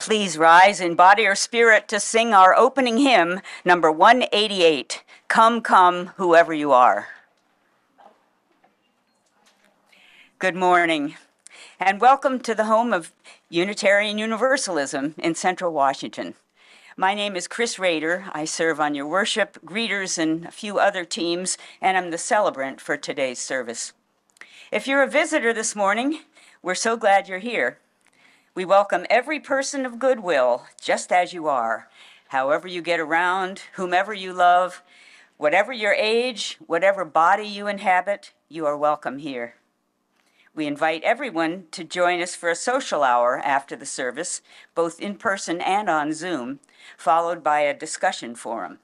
Please rise in body or spirit to sing our opening hymn, number 188, Come, Come, Whoever You Are. Good morning, and welcome to the home of Unitarian Universalism in Central Washington. My name is Chris Rader. I serve on your worship, greeters, and a few other teams, and I'm the celebrant for today's service. If you're a visitor this morning, we're so glad you're here. We welcome every person of goodwill, just as you are, however you get around, whomever you love, whatever your age, whatever body you inhabit, you are welcome here. We invite everyone to join us for a social hour after the service, both in person and on Zoom, followed by a discussion forum.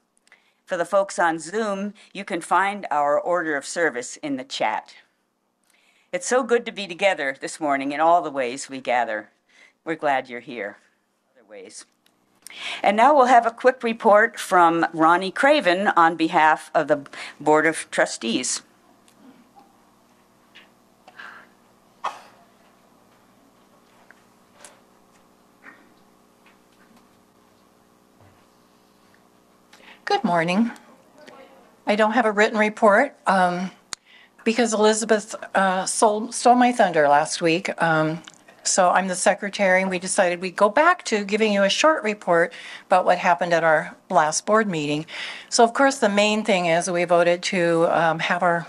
For the folks on Zoom, you can find our order of service in the chat. It's so good to be together this morning in all the ways we gather. We're glad you're here. Other ways. And now we'll have a quick report from Ronnie Craven on behalf of the Board of Trustees. Good morning. I don't have a written report because Elizabeth stole my thunder last week. So I'm the secretary, and we decided we'd go back to giving you a short report about what happened at our last board meeting. So, of course, the main thing is we voted to have our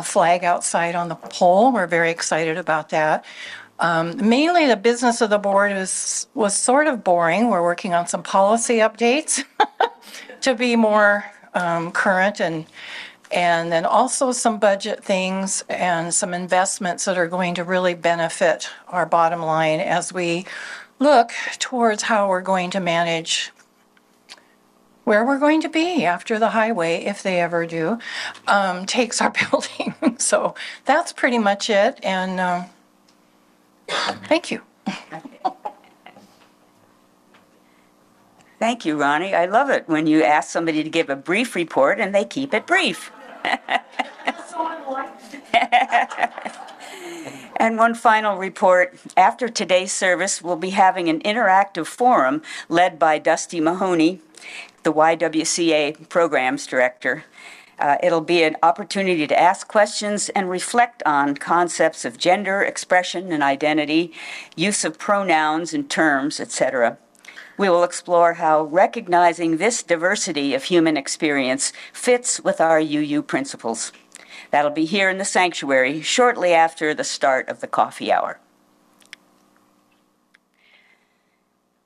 flag outside on the pole. We're very excited about that. Mainly the business of the board was sort of boring. We're working on some policy updates to be more current, and then also some budget things and some investments that are going to really benefit our bottom line as we look towards how we're going to manage where we're going to be after the highway, if they ever do, takes our building. So that's pretty much it, and thank you. Thank you, Ronnie. I love it when you ask somebody to give a brief report and they keep it brief. And one final report. After today's service, we'll be having an interactive forum led by Dusty Mahoney, the YWCA Programs Director. It'll be an opportunity to ask questions and reflect on concepts of gender, expression, and identity, use of pronouns and terms, etc. We will explore how recognizing this diversity of human experience fits with our UU principles. That'll be here in the sanctuary shortly after the start of the coffee hour.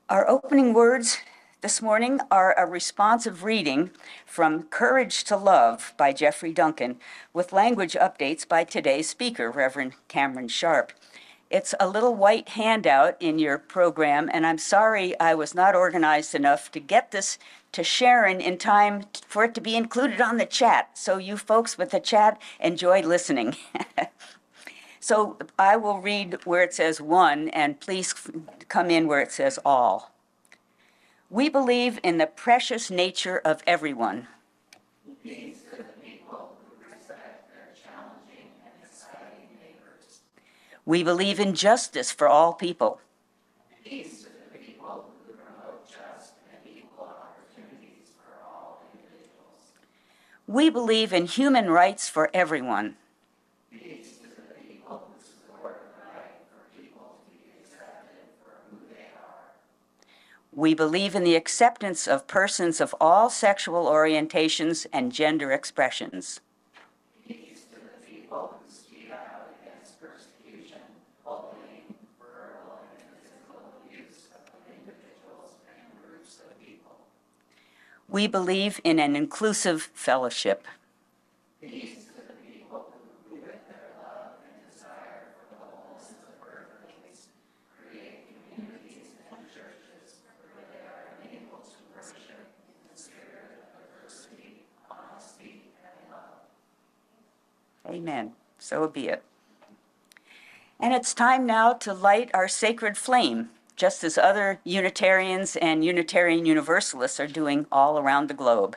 Our opening words this morning are a responsive reading from Courage to Love by Jeffrey Duncan, with language updates by today's speaker, Reverend Cameron Sharp. It's a little white handout in your program, and I'm sorry I was not organized enough to get this to Sharon in time for it to be included on the chat. So you folks with the chat, enjoy listening. So I will read where it says one, and please come in where it says all. We believe in the precious nature of everyone. We believe in justice for all people. Peace to the people who promote just and equal opportunities for all individuals. We believe in human rights for everyone. Peace to the people who support the right for people to be accepted for who they are. We believe in the acceptance of persons of all sexual orientations and gender expressions. Peace to the people who speak out against persecution, bullying, verbal and physical abuse of individuals and groups of people. We believe in an inclusive fellowship. Peace to the people who, with their love and desire for the wholeness of earthquakes, create communities and churches where they are enabled to worship in the spirit of diversity, honesty, and love. Amen. So be it. And it's time now to light our sacred flame, just as other Unitarians and Unitarian Universalists are doing all around the globe.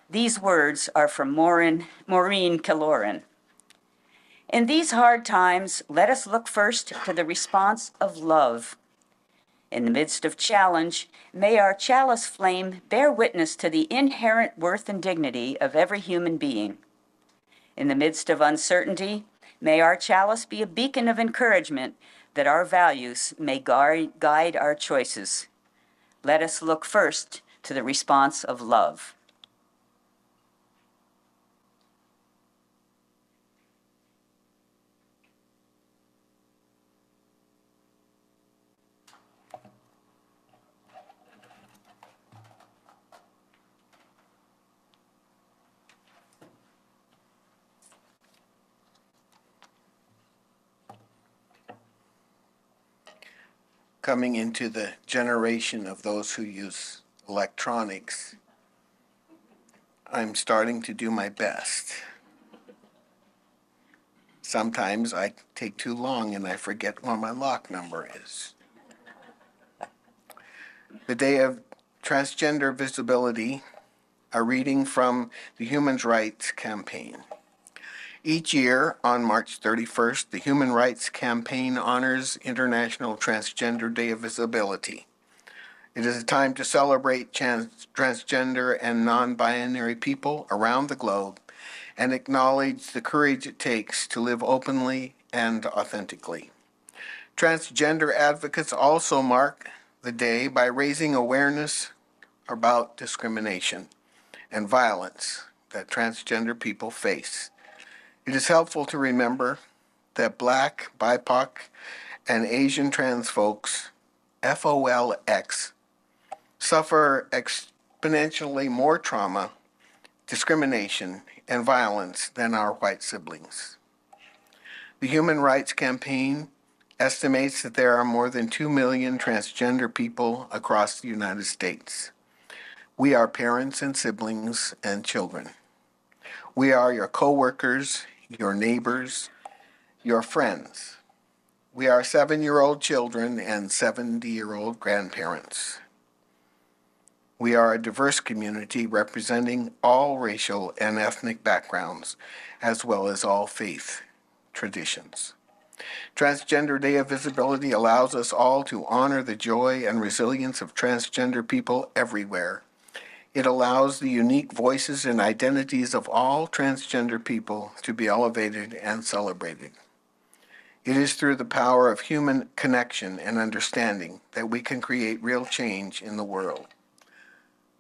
These words are from Maureen Killoran. In these hard times, let us look first to the response of love. In the midst of challenge, may our chalice flame bear witness to the inherent worth and dignity of every human being. In the midst of uncertainty, may our chalice be a beacon of encouragement that our values may guide our choices. Let us look first to the response of love. Coming into the generation of those who use electronics, I'm starting to do my best. Sometimes I take too long and I forget what my lock number is. The Day of Transgender Visibility, a reading from the Human Rights Campaign. Each year, on March 31st, the Human Rights Campaign honors International Transgender Day of Visibility. It is a time to celebrate transgender and non-binary people around the globe and acknowledge the courage it takes to live openly and authentically. Transgender advocates also mark the day by raising awareness about discrimination and violence that transgender people face. It is helpful to remember that Black, BIPOC, and Asian trans folks, FOLX, suffer exponentially more trauma, discrimination, and violence than our white siblings. The Human Rights Campaign estimates that there are more than 2 million transgender people across the United States. We are parents and siblings and children. We are your coworkers, your neighbors, your friends. We are 7-year-old children and 70-year-old grandparents. We are a diverse community representing all racial and ethnic backgrounds, as well as all faith traditions. Transgender Day of Visibility allows us all to honor the joy and resilience of transgender people everywhere. It allows the unique voices and identities of all transgender people to be elevated and celebrated. It is through the power of human connection and understanding that we can create real change in the world.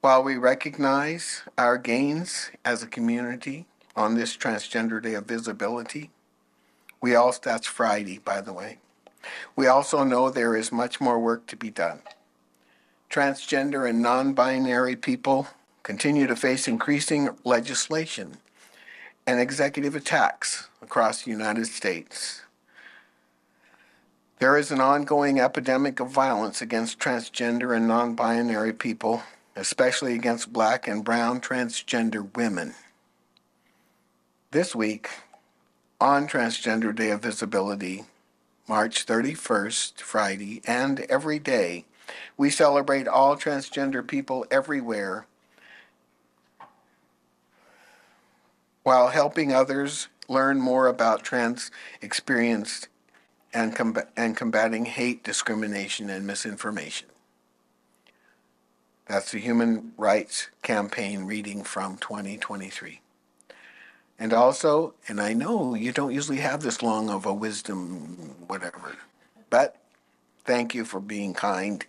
While we recognize our gains as a community on this Transgender Day of Visibility, that's Friday, by the way, we also know there is much more work to be done. Transgender and non-binary people continue to face increasing legislation and executive attacks across the United States. There is an ongoing epidemic of violence against transgender and non-binary people, especially against Black and brown transgender women. This week, on Transgender Day of Visibility, March 31st, Friday, and every day, we celebrate all transgender people everywhere while helping others learn more about trans experience and combating hate, discrimination, and misinformation. That's the Human Rights Campaign reading from 2023. And also, and I know you don't usually have this long of a wisdom, whatever, but thank you for being kind.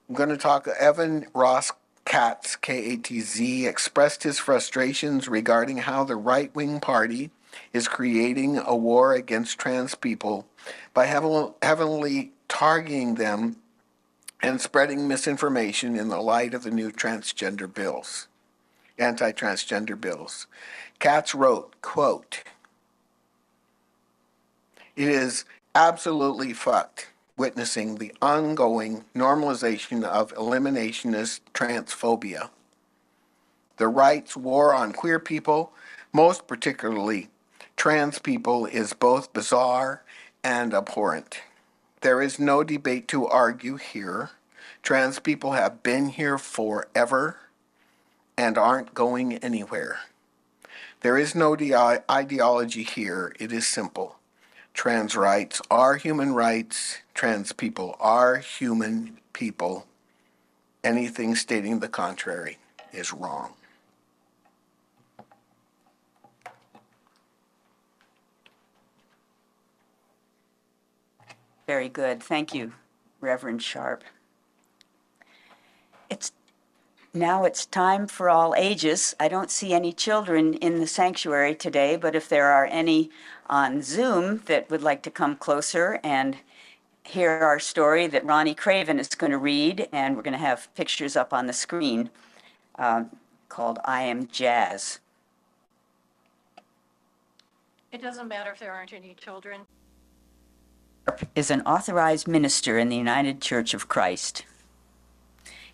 I'm going to talk. Evan Ross Katz, K-A-T-Z, expressed his frustrations regarding how the right-wing party is creating a war against trans people by heavily targeting them and spreading misinformation in the light of the new transgender bills, anti-transgender bills. Katz wrote, quote, "It is absolutely fucked witnessing the ongoing normalization of eliminationist transphobia. The right's war on queer people, most particularly trans people, is both bizarre and abhorrent. There is no debate to argue here. Trans people have been here forever and aren't going anywhere. There is no ideology here. It is simple. Trans rights are human rights. Trans people are human people. Anything stating the contrary is wrong. Very good. Thank you, Reverend Sharp. Now it's time for all ages. I don't see any children in the sanctuary today, but if there are any on Zoom that would like to come closer and hear our story that Ronnie Craven is going to read, and we're going to have pictures up on the screen called I Am Jazz. It doesn't matter if there aren't any children. Is an authorized minister in the United Church of Christ.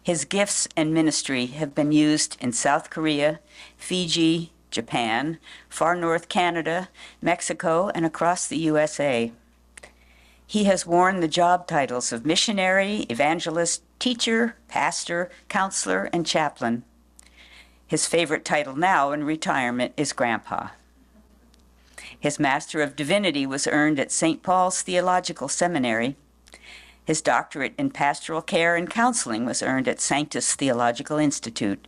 His gifts and ministry have been used in South Korea, Fiji, Japan, far north Canada, Mexico, and across the USA. He has worn the job titles of missionary, evangelist, teacher, pastor, counselor, and chaplain. His favorite title now in retirement is Grandpa. His Master of Divinity was earned at St. Paul's Theological Seminary. His doctorate in pastoral care and counseling was earned at Sanctus Theological Institute.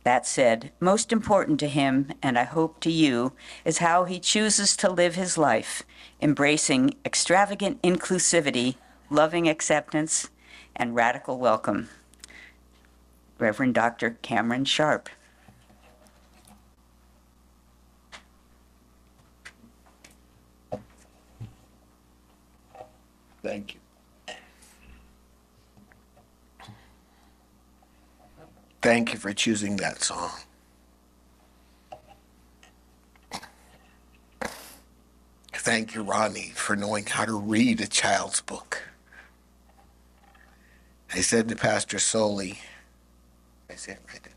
That said, most important to him, and I hope to you, is how he chooses to live his life, embracing extravagant inclusivity, loving acceptance, and radical welcome. Reverend Dr. Cameron Sharp. Thank you. Thank you for choosing that song. Thank you, Ronnie, for knowing how to read a child's book. I said to Pastor Soley, I said, right there,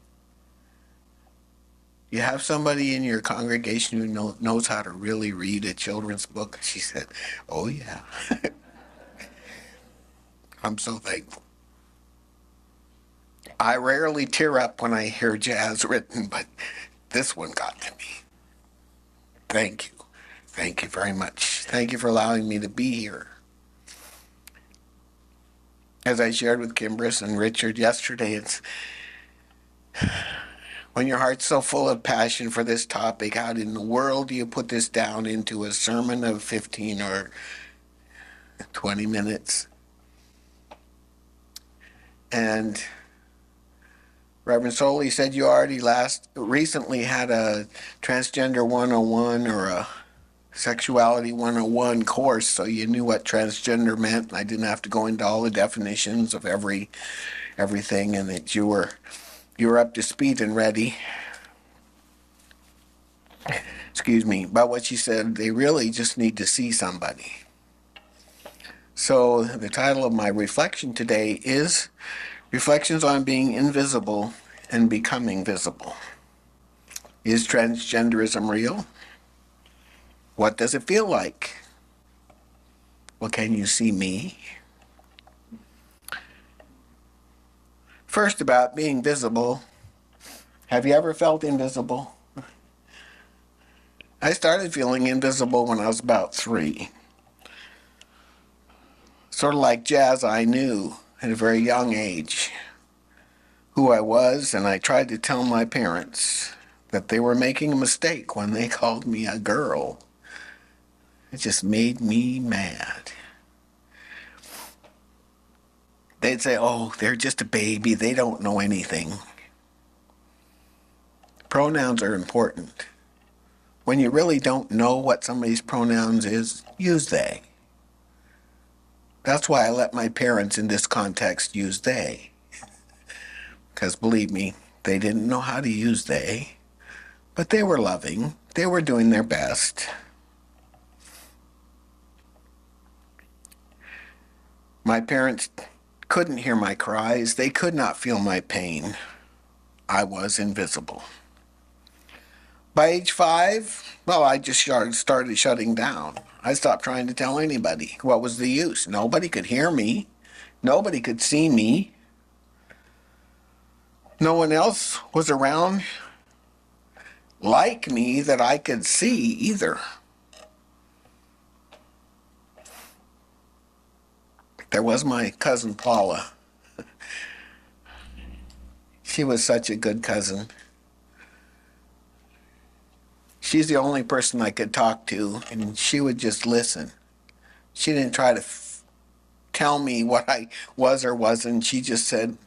you have somebody in your congregation who knows how to really read a children's book? She said, oh yeah. I'm so thankful. I rarely tear up when I hear jazz written, but this one got to me. Thank you. Thank you very much. Thank you for allowing me to be here. As I shared with Kimbris and Richard yesterday, it's when your heart's so full of passion for this topic, how in the world do you put this down into a sermon of 15 or 20 minutes? And Reverend Soley said you already recently had a Transgender 101 or a Sexuality 101 course, so you knew what transgender meant. I didn't have to go into all the definitions of everything, and that you were up to speed and ready. Excuse me. But what she said, they really just need to see somebody. So the title of my reflection today is Reflections on Being Invisible and Becoming Visible. Is transgenderism real? What does it feel like? Well, can you see me? First, about being visible. Have you ever felt invisible? I started feeling invisible when I was about 3. Sort of like jazz, I knew at a very young age who I was, and I tried to tell my parents that they were making a mistake when they called me a girl. It just made me mad. They'd say, oh, they're just a baby, they don't know anything. Pronouns are important. When you really don't know what somebody's pronouns is, use they. That's why I let my parents in this context use they. Because believe me, they didn't know how to use they, but they were loving, they were doing their best. My parents couldn't hear my cries. They could not feel my pain. I was invisible. By age 5, well, I just started shutting down. I stopped trying to tell anybody. What was the use? Nobody could hear me. Nobody could see me. No one else was around like me that I could see either. there was my cousin Paula. She was such a good cousin. She's the only person I could talk to, and she would just listen. She didn't try to tell me what I was or wasn't. She just said,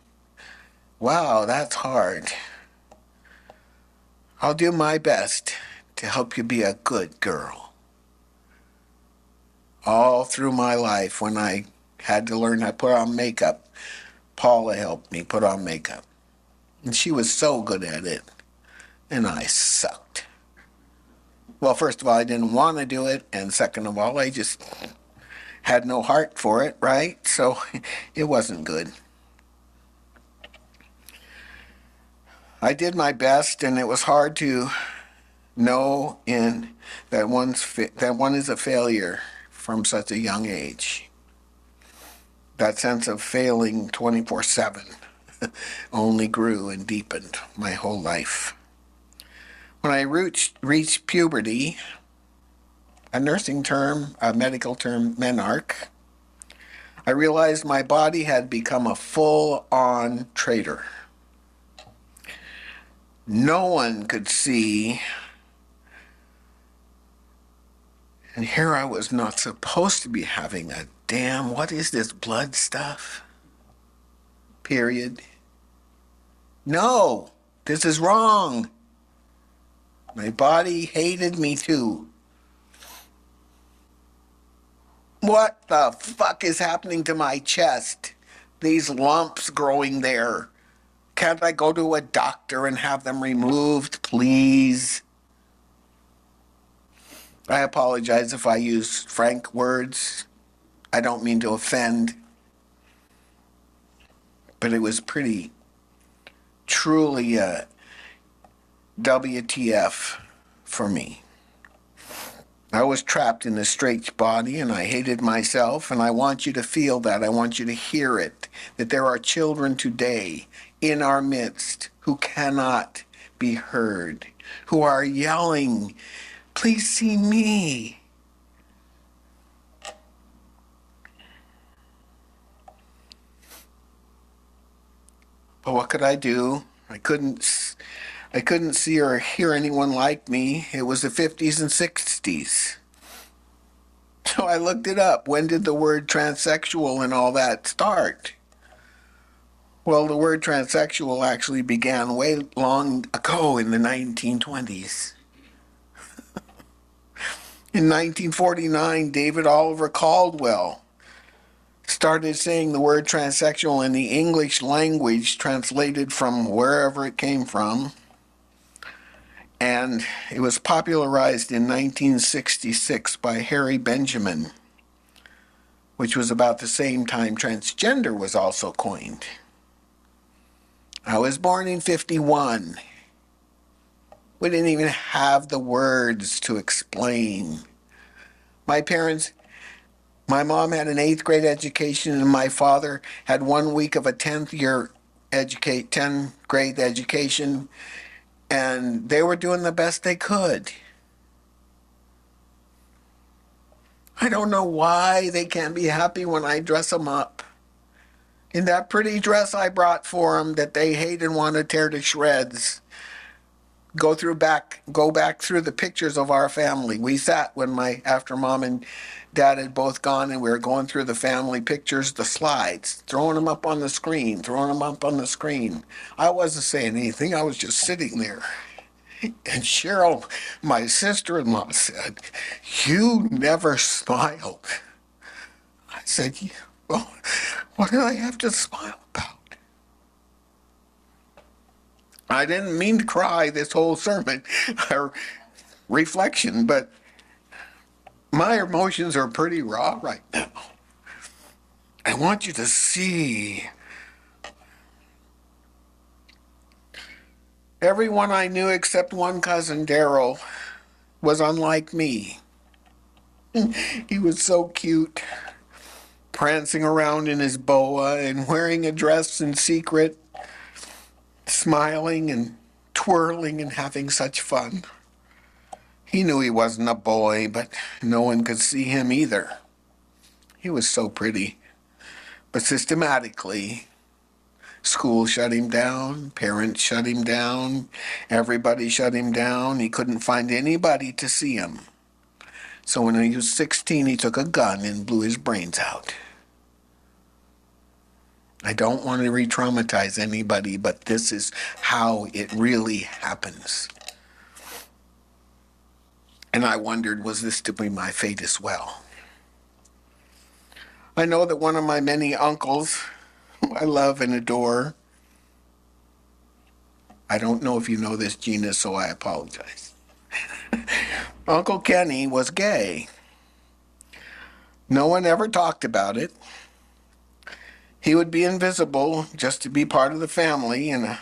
"Wow, that's hard. I'll do my best to help you be a good girl." All through my life, when I had to learn how to put on makeup, Paula helped me put on makeup. And she was so good at it, and I sucked. Well, first of all, I didn't want to do it, and second of all, I just had no heart for it, right? So it wasn't good. I did my best, and it was hard to know that one is a failure from such a young age. That sense of failing 24/7 only grew and deepened my whole life. When I reached puberty, a nursing term, a medical term, menarche, I realized my body had become a full-on traitor. No one could see, and here I was not supposed to be having a damn, what is this blood stuff? Period. No, this is wrong. My body hated me too. What the fuck is happening to my chest? These lumps growing there. Can't I go to a doctor and have them removed, please? I apologize if I use frank words. I don't mean to offend. But it was truly a WTF for me. I was trapped in a straight body, and I hated myself, and I want you to feel that. I want you to hear it, that there are children today in our midst who cannot be heard, who are yelling, "Please see me." But what could I do? I couldn't see or hear anyone like me. It was the 50s and 60s. So I looked it up. When did the word transsexual and all that start? Well, the word transsexual actually began way long ago in the 1920s. In 1949, David Oliver Caldwell started saying the word transsexual in the English language, translated from wherever it came from, and it was popularized in 1966 by Harry Benjamin, which was about the same time transgender was also coined. I was born in 51. We didn't even have the words to explain. My mom had an 8th grade education, and my father had 1 week of a 10th grade education, and they were doing the best they could. I don't know why they can't be happy when I dress them up in that pretty dress I brought for them that they hate and want to tear to shreds. Go back through the pictures of our family. We sat after Mom and Dad had both gone, and we were going through the family pictures, the slides, throwing them up on the screen. I wasn't saying anything. I was just sitting there. And Cheryl, my sister-in-law, said, "You never smiled." I said, "Well, what did I have to smile about?" I didn't mean to cry this whole sermon or reflection, but my emotions are pretty raw right now. I want you to see. Everyone I knew except one cousin, Daryl, was unlike me. He was so cute, prancing around in his boa and wearing a dress in secret, smiling and twirling and having such fun. He knew he wasn't a boy, but no one could see him either. He was so pretty. But systematically, school shut him down, parents shut him down, everybody shut him down. He couldn't find anybody to see him. So when he was 16, he took a gun and blew his brains out. I don't want to re-traumatize anybody, but this is how it really happens. And I wondered, was this to be my fate as well? I know that one of my many uncles, who I love and adore, I don't know if you know this, Gina, so I apologize. Uncle Kenny was gay. No one ever talked about it. He would be invisible just to be part of the family. And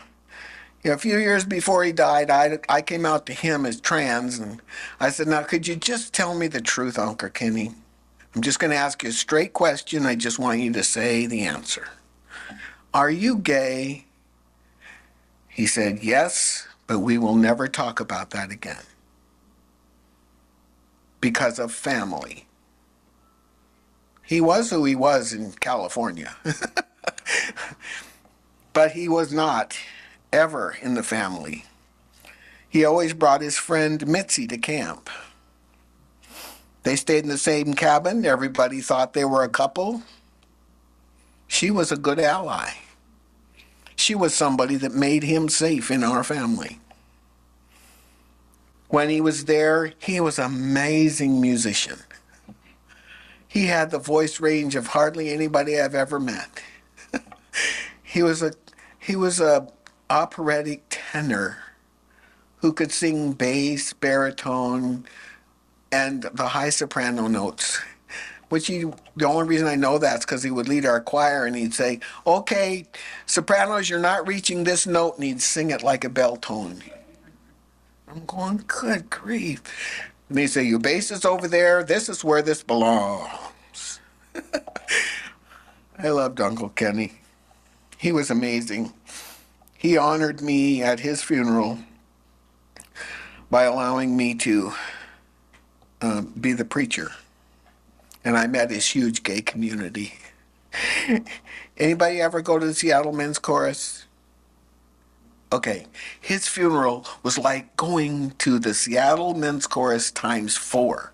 a few years before he died, I came out to him as trans, and I said, now, could you just tell me the truth, Uncle Kenny? I'm just going to ask you a straight question. I just want you to say the answer. Are you gay? He said, yes, but we will never talk about that again. Because of family. He was who he was in California. But he was not ever in the family. He always brought his friend Mitzi to camp. They stayed in the same cabin. Everybody thought they were a couple. She was a good ally. She was somebody that made him safe in our family. When he was there, he was an amazing musician. He had the voice range of hardly anybody I've ever met. He was a operatic tenor who could sing bass, baritone, and the high soprano notes. The only reason I know that's because he would lead our choir and he'd say, okay, sopranos, you're not reaching this note, and he'd sing it like a bell tone. I'm going, good grief. And he'd say, your bass is over there, this is where this belongs. I loved Uncle Kenny. He was amazing. He honored me at his funeral by allowing me to be the preacher. And I met his huge gay community. Anybody ever go to the Seattle Men's Chorus? Okay, his funeral was like going to the Seattle Men's Chorus times 4.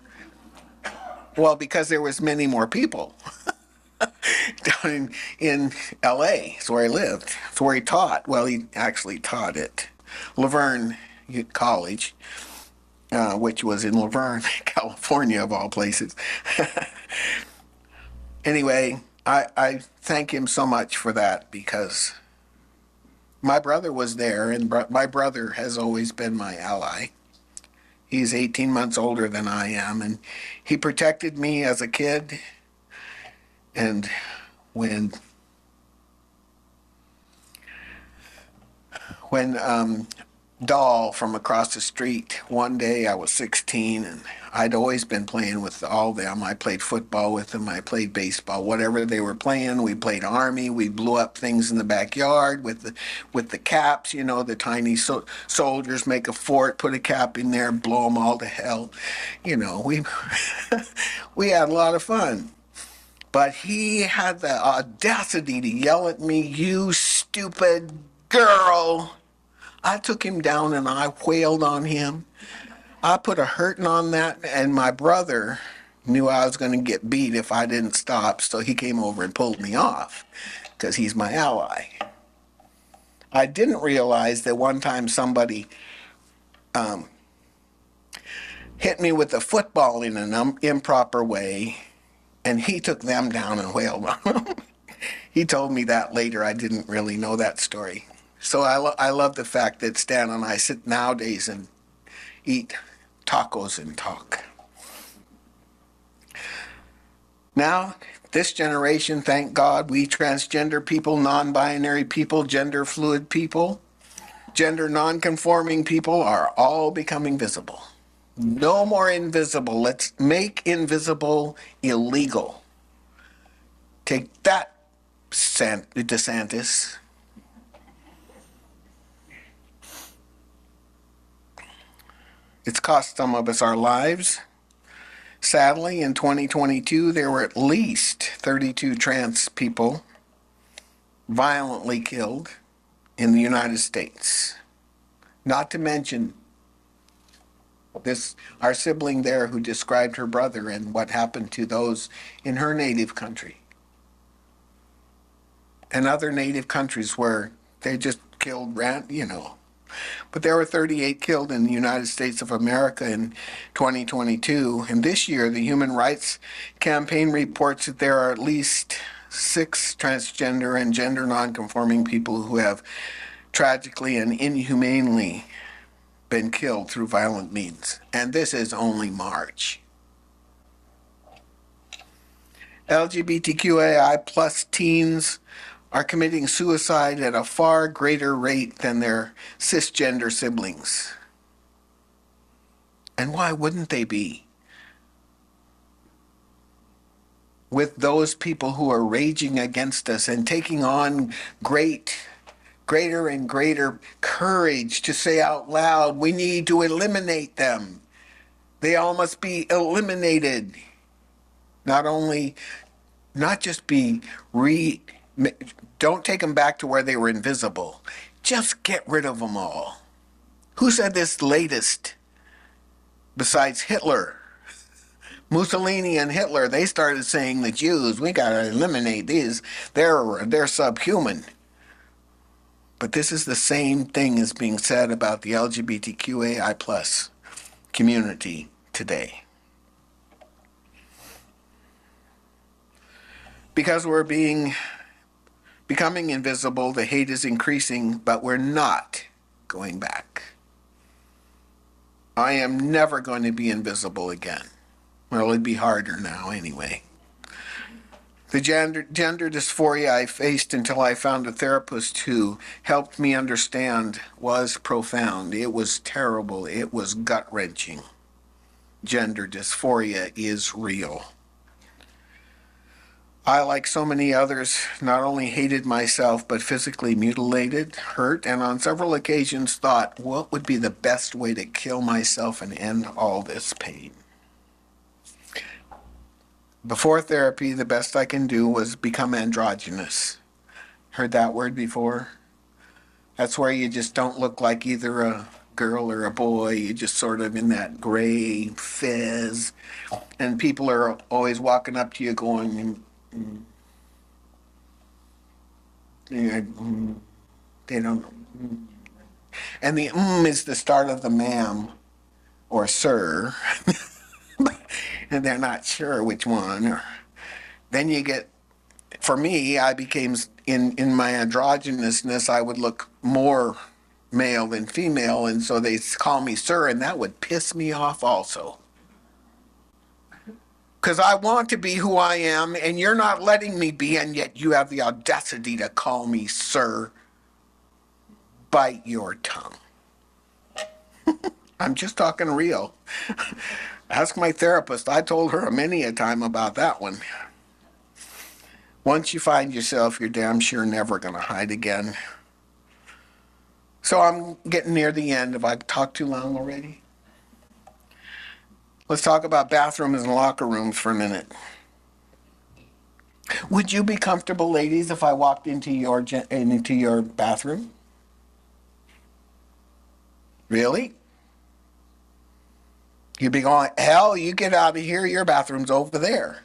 Well, because there was many more people. Down in L.A., it's where he lived. It's where he taught. Well, he actually taught at Laverne College, which was in Laverne, California, of all places. Anyway, I thank him so much for that, because my brother was there, and my brother has always been my ally. He's 18 months older than I am, and he protected me as a kid. And when Doll from across the street, one day I was 16, and I'd always been playing with all of them. I played football with them, I played baseball, whatever they were playing. We played Army, we blew up things in the backyard with the caps, the tiny soldiers make a fort, put a cap in there, blow them all to hell. We we had a lot of fun. But he had the audacity to yell at me, you stupid girl. I took him down and I wailed on him. I put a hurting on that, and my brother knew I was going to get beat if I didn't stop, so he came over and pulled me off, because he's my ally. I didn't realize that one time somebody hit me with a football in an improper way, and he took them down and wailed on them. He told me that later. I didn't really know that story. So I love the fact that Stan and I sit nowadays and eat tacos and talk. Now, this generation, thank God, we transgender people, non-binary people, gender fluid people, gender non-conforming people are all becoming visible. No more invisible. Let's make invisible illegal. Take that, DeSantis. It's cost some of us our lives. Sadly, in 2022, there were at least 32 trans people violently killed in the United States. Not to mention our sibling there who described her brother and what happened to those in her native country and other native countries where they just killed, But there were 38 killed in the United States of America in 2022. And this year, the Human Rights Campaign reports that there are at least 6 transgender and gender nonconforming people who have tragically and inhumanely been killed through violent means. And this is only March. LGBTQAI plus teens are committing suicide at a far greater rate than their cisgender siblings. And why wouldn't they be? With those people who are raging against us and taking on greater and greater courage to say out loud, we need to eliminate them. They all must be eliminated. Not just be don't take them back to where they were invisible. Just get rid of them all. Who said this latest? Besides Hitler. Mussolini and Hitler, they started saying the Jews, we got to eliminate these. They're subhuman. But this is the same thing as being said about the LGBTQAI plus community today. Because we're becoming invisible, the hate is increasing, but we're not going back. I am never going to be invisible again. Well, it'd be harder now anyway. The gender dysphoria I faced until I found a therapist who helped me understand was profound. It was terrible. It was gut-wrenching. Gender dysphoria is real. I, like so many others, not only hated myself, but physically mutilated, hurt, and on several occasions thought, what would be the best way to kill myself and end all this pain? Before therapy, the best I can do was become androgynous. Heard that word before? That's where you just don't look like either a girl or a boy. You're just sort of in that gray fizz. And people are always walking up to you going, they don't. And the is the start of the ma'am or sir. And they're not sure which one. Then you get, for me, I became, in my androgynousness, I would look more male than female, and so they call me sir, and that would piss me off also. Because I want to be who I am, and you're not letting me be, and yet you have the audacity to call me sir. Bite your tongue. I'm just talking real. Ask my therapist. I told her many a time about that one. Once you find yourself, you're damn sure never going to hide again. So I'm getting near the end. Have I talked too long already? Let's talk about bathrooms and locker rooms for a minute. Would you be comfortable, ladies, if I walked into your bathroom? Really? You'd be going, hell, you get out of here, your bathroom's over there.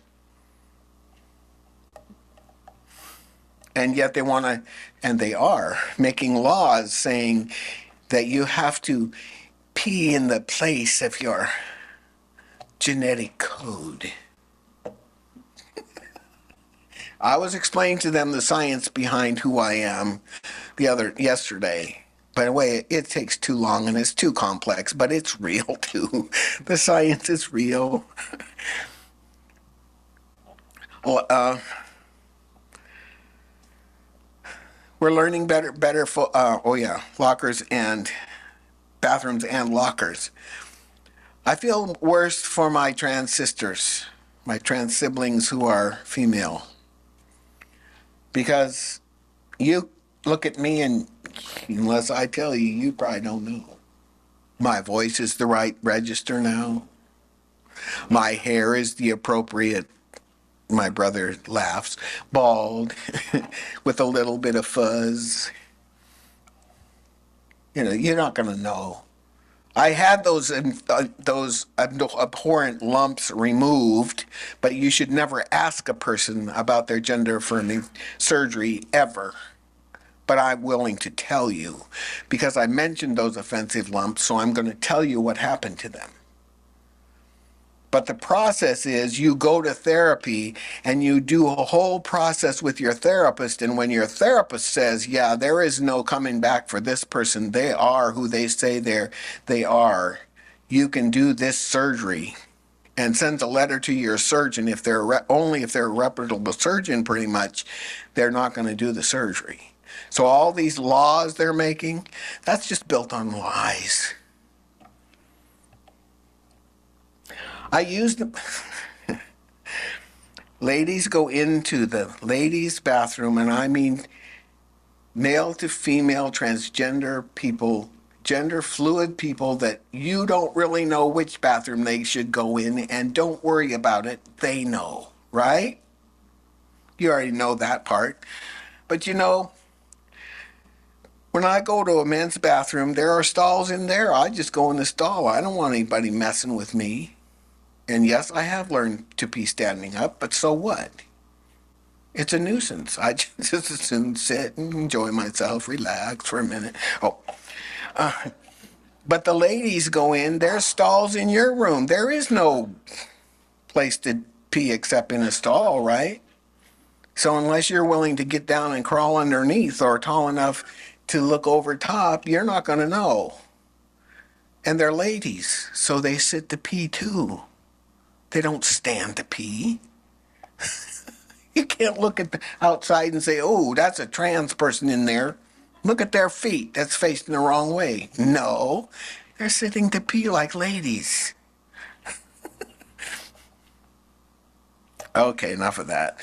And yet they want to, and they are, making laws saying that you have to pee in the place of your genetic code. I was explaining to them the science behind who I am yesterday. By the way, it takes too long and it's too complex, but it's real too. The science is real. Well, we're learning better lockers and bathrooms and lockers. I feel worse for my trans sisters, my trans siblings who are female. Because you look at me and unless I tell you, you probably don't know. My voice is the right register now. My hair is the appropriate, my brother laughs, bald, with a little bit of fuzz. You know, you're not going to know. I had those abhorrent lumps removed, but you should never ask a person about their gender affirming surgery ever. But I'm willing to tell you because I mentioned those offensive lumps, so I'm going to tell you what happened to them. But the process is you go to therapy and you do a whole process with your therapist. And when your therapist says, yeah, there is no coming back for this person, they are who they say they are, you can do this surgery, and sends a letter to your surgeon. If they're only if they're a reputable surgeon, pretty much, they're not going to do the surgery. So all these laws they're making, that's just built on lies. I use them. Ladies go into the ladies' bathroom, and I mean male to female, transgender people, gender fluid people that you don't really know which bathroom they should go in, and don't worry about it. They know, right? You already know that part. But you know, when I go to a men's bathroom, there are stalls in there. I just go in the stall. I don't want anybody messing with me. And yes, I have learned to pee standing up, but so what? It's a nuisance. I just as soon sit and enjoy myself, relax for a minute. But the ladies go in, there's stalls in your room. There is no place to pee except in a stall, right? So unless you're willing to get down and crawl underneath or tall enough to look over top, you're not going to know. And they're ladies, so they sit to pee too. They don't stand to pee. You can't look at the outside and say, oh, that's a trans person in there. Look at their feet. That's facing the wrong way. No, they're sitting to pee like ladies. Okay, enough of that.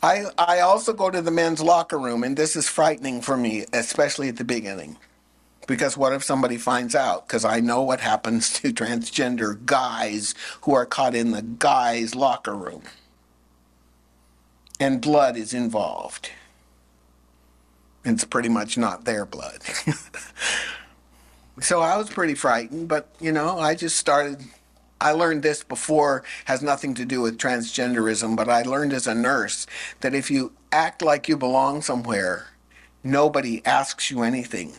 I also go to the men's locker room, and this is frightening for me, especially at the beginning. Because what if somebody finds out? Because I know what happens to transgender guys who are caught in the guys' locker room. And blood is involved. It's pretty much not their blood. So I was pretty frightened, but you know, I learned this before, has nothing to do with transgenderism, but I learned as a nurse that if you act like you belong somewhere, nobody asks you anything.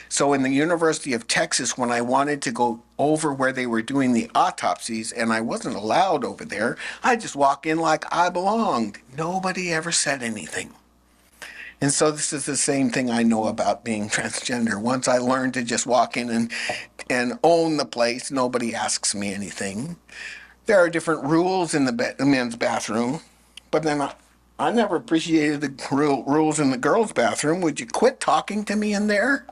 So in the University of Texas, when I wanted to go over where they were doing the autopsies, and I wasn't allowed over there, I just walk in like I belonged. Nobody ever said anything. And so this is the same thing I know about being transgender. Once I learned to just walk in and own the place, nobody asks me anything. There are different rules in the men's bathroom, but then I never appreciated the rules in the girls' bathroom. Would you quit talking to me in there?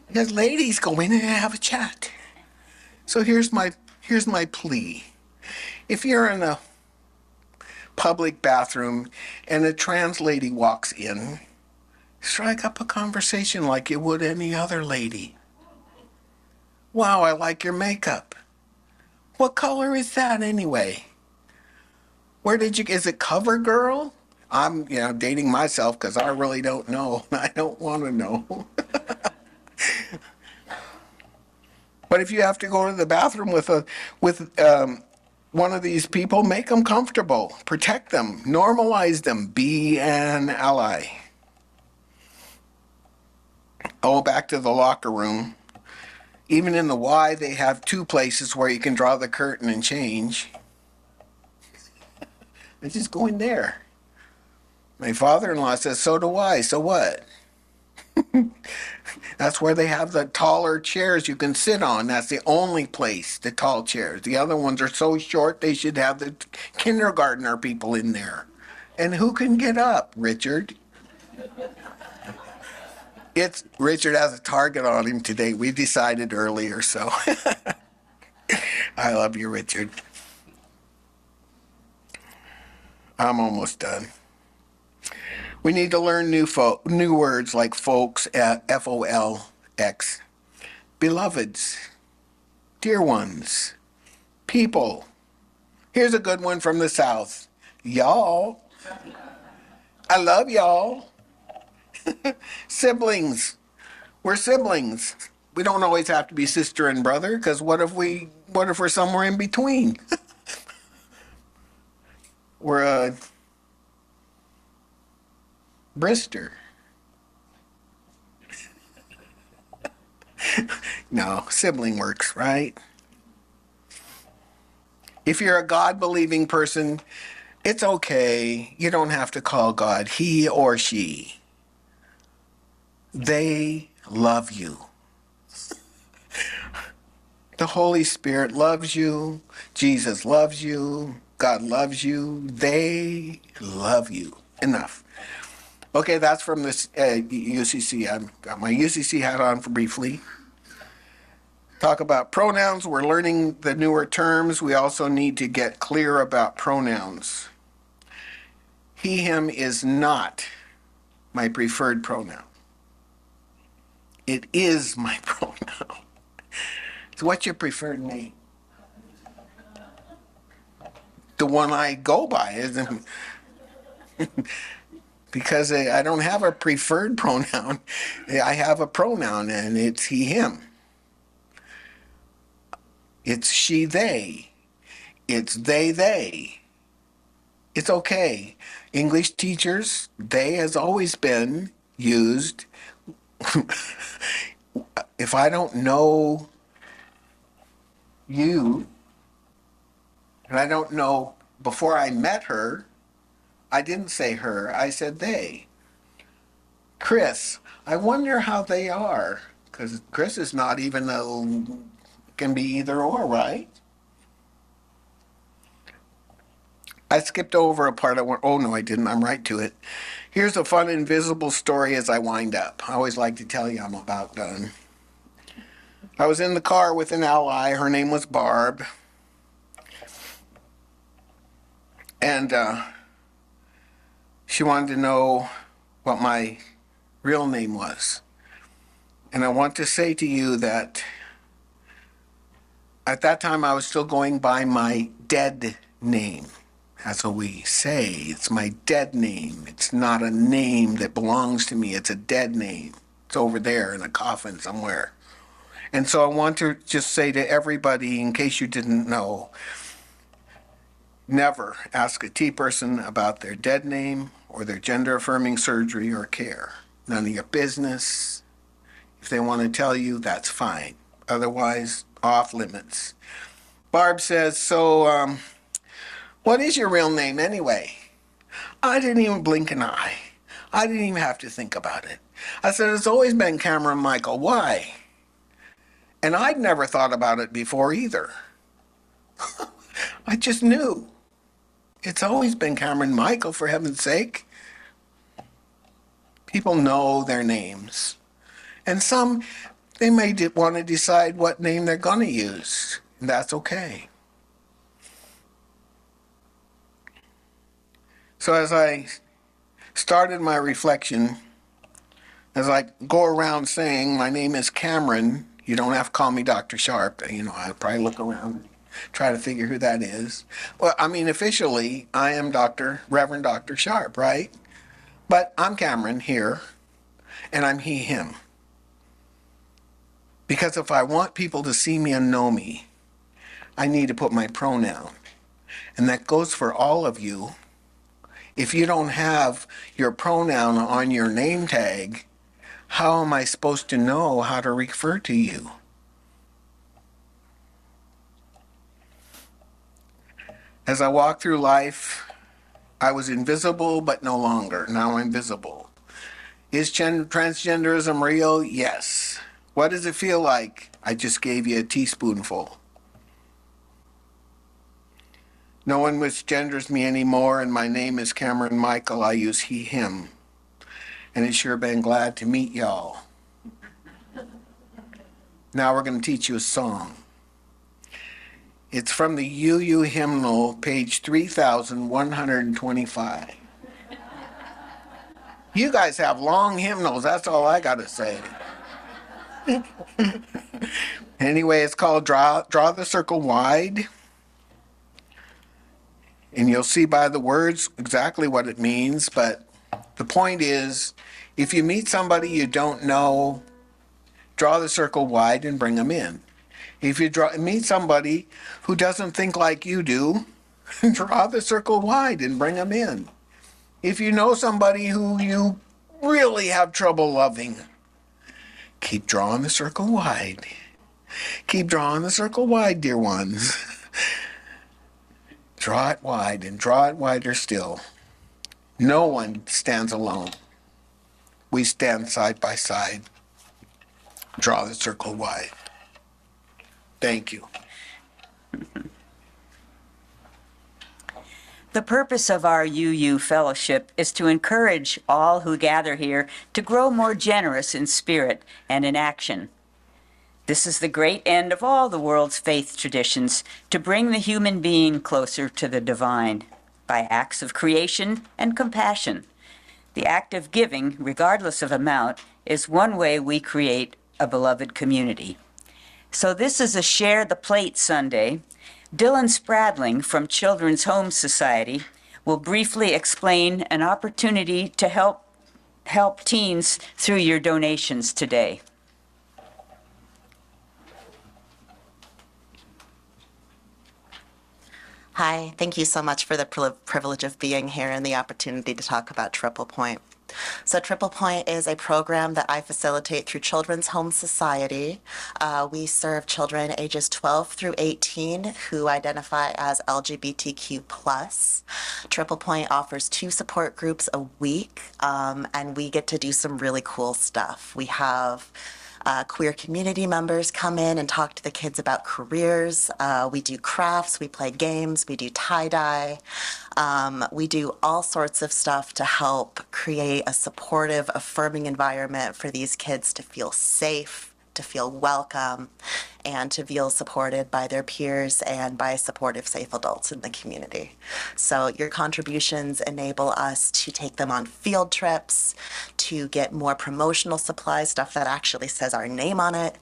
Because ladies go in and have a chat. So here's my plea. If you're in a public bathroom and a trans lady walks in, strike up a conversation like you would any other lady. Wow, I like your makeup. What color is that anyway? Is it CoverGirl? I'm, dating myself because I really don't know. I don't want to know. But if you have to go to the bathroom with one of these people, make them comfortable, protect them, normalize them, be an ally. Oh, back to the locker room. Even in the Y, they have two places where you can draw the curtain and change. I just go in there. My father-in-law says, so do I. So what? That's where they have the taller chairs you can sit on. That's the only place, the tall chairs. The other ones are so short, they should have the kindergartner people in there. And who can get up, Richard? Richard has a target on him today. We decided earlier, so. I love you, Richard. I'm almost done. We need to learn new words like folks, Folx, beloveds, dear ones, people. Here's a good one from the South. Y'all. I love y'all. Siblings. We're siblings. We don't always have to be sister and brother, because what if we're somewhere in between? We're a Brister. No, sibling works, right? If you're a God-believing person, it's okay. You don't have to call God he or she. They love you. The Holy Spirit loves you. Jesus loves you. God loves you. They love you. Enough. Okay, that's from this UCC. I've got my UCC hat on for briefly. Talk about pronouns. We're learning the newer terms. We also need to get clear about pronouns. He, him is not my preferred pronoun. It is my pronoun. So what's your preferred name? The one I go by is because I don't have a preferred pronoun. I have a pronoun, and it's he, him. It's she, they. It's they. It's okay. English teachers, they has always been used. If I don't know you, and I don't know, before I met her, I didn't say her, I said they. Chris, I wonder how they are, because Chris is not even can be either or, right? I skipped over a part. Oh, no, I didn't. I'm right to it. Here's a fun invisible story as I wind up. I always like to tell you I'm about done. I was in the car with an ally. Her name was Barb. And she wanted to know what my real name was. And I want to say to you that at that time I was still going by my dead name. That's what we say. It's my dead name. It's not a name that belongs to me. It's a dead name. It's over there in a coffin somewhere. And so I want to just say to everybody, in case you didn't know, never ask a T person about their dead name or their gender-affirming surgery or care. None of your business. If they want to tell you, that's fine. Otherwise, off limits. Barb says, so, what is your real name anyway? I didn't even blink an eye. I didn't even have to think about it. I said, it's always been Cameron Michael. Why? And I'd never thought about it before either. I just knew. It's always been Cameron Michael, for heaven's sake. People know their names. And some, they may want to decide what name they're going to use. And that's okay. So as I started my reflection, as I go around saying, my name is Cameron, you don't have to call me Dr. Sharp, I probably look around, try to figure who that is. Well, I mean, officially, I am Reverend Dr. Sharp, right? But I'm Cameron here, and I'm he, him. Because if I want people to see me and know me, I need to put my pronoun. And that goes for all of you. If you don't have your pronoun on your name tag, how am I supposed to know how to refer to you? As I walk through life, I was invisible, but no longer. Now I'm visible. Is transgenderism real? Yes. What does it feel like? I just gave you a teaspoonful. No one misgenders me anymore, and my name is Cameron Michael. I use he, him. And it's sure been glad to meet y'all. Now we're going to teach you a song. It's from the UU hymnal, page 3125. You guys have long hymnals, that's all I got to say. Anyway, it's called Draw the Circle Wide. And you'll see by the words exactly what it means. But the point is, if you meet somebody you don't know, draw the circle wide and bring them in. If you meet somebody who doesn't think like you do, draw the circle wide and bring them in. If you know somebody who you really have trouble loving, keep drawing the circle wide. Keep drawing the circle wide, dear ones. Draw it wide and draw it wider still. No one stands alone. We stand side by side. Draw the circle wide. Thank you. The purpose of our UU Fellowship is to encourage all who gather here to grow more generous in spirit and in action. This is the great end of all the world's faith traditions, to bring the human being closer to the divine by acts of creation and compassion. The act of giving, regardless of amount, is one way we create a beloved community. So this is a Share the Plate Sunday. Dylan Spradling from Children's Home Society will briefly explain an opportunity to help teens through your donations today. Hi, thank you so much for the privilege of being here and the opportunity to talk about Triple Point. So Triple Point is a program that I facilitate through Children's Home Society. We serve children ages 12 through 18 who identify as LGBTQ+. Triple Point offers 2 support groups a week, and we get to do some really cool stuff. We have queer community members come in and talk to the kids about careers. We do crafts, we play games, we do tie-dye. We do all sorts of stuff to help create a supportive, affirming environment for these kids to feel safe, to feel welcome, and to feel supported by their peers and by supportive, safe adults in the community. So your contributions enable us to take them on field trips, to get more promotional supplies, stuff that actually says our name on it.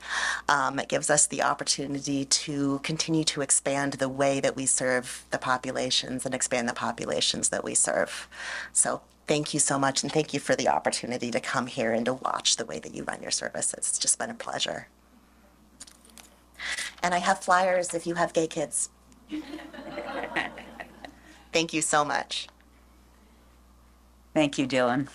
It gives us the opportunity to continue to expand the way that we serve the populations and expand the populations that we serve. So thank you so much, and thank you for the opportunity to come here and to watch the way that you run your services. It's just been a pleasure. And I have flyers if you have gay kids. Thank you so much. Thank you, Dylan.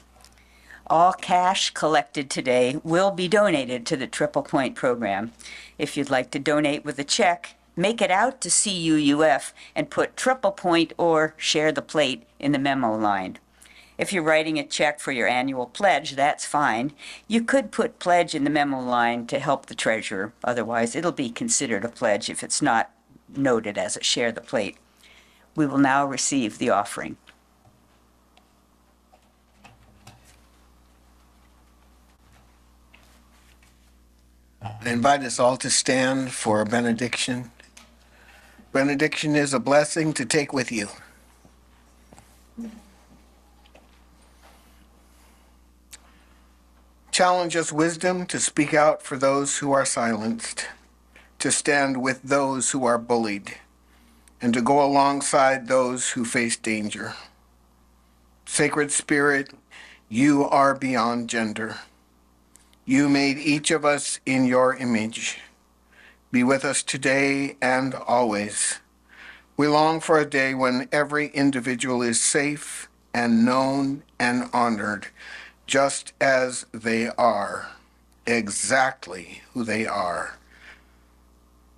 All cash collected today will be donated to the Triple Point program. If you'd like to donate with a check, make it out to CUUF and put Triple Point or Share the Plate in the memo line. If you're writing a check for your annual pledge, that's fine. You could put pledge in the memo line to help the treasurer. Otherwise, it'll be considered a pledge if it's not noted as a Share the Plate. We will now receive the offering. I invite us all to stand for a benediction. Benediction is a blessing to take with you. Challenge us wisdom to speak out for those who are silenced, to stand with those who are bullied, and to go alongside those who face danger. Sacred Spirit, you are beyond gender. You made each of us in your image. Be with us today and always. We long for a day when every individual is safe and known and honored, just as they are, exactly who they are.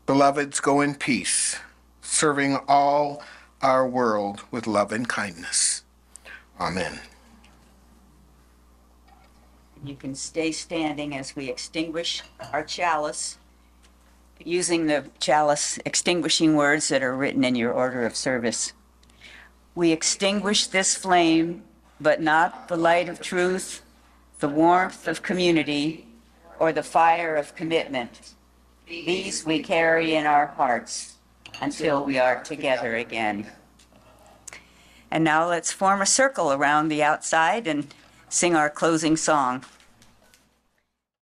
Beloveds, go in peace, serving all our world with love and kindness. Amen. You can stay standing as we extinguish our chalice, using the chalice extinguishing words that are written in your order of service. We extinguish this flame, but not the light of truth, the warmth of community, or the fire of commitment. These we carry in our hearts until we are together again. And now let's form a circle around the outside and sing our closing song.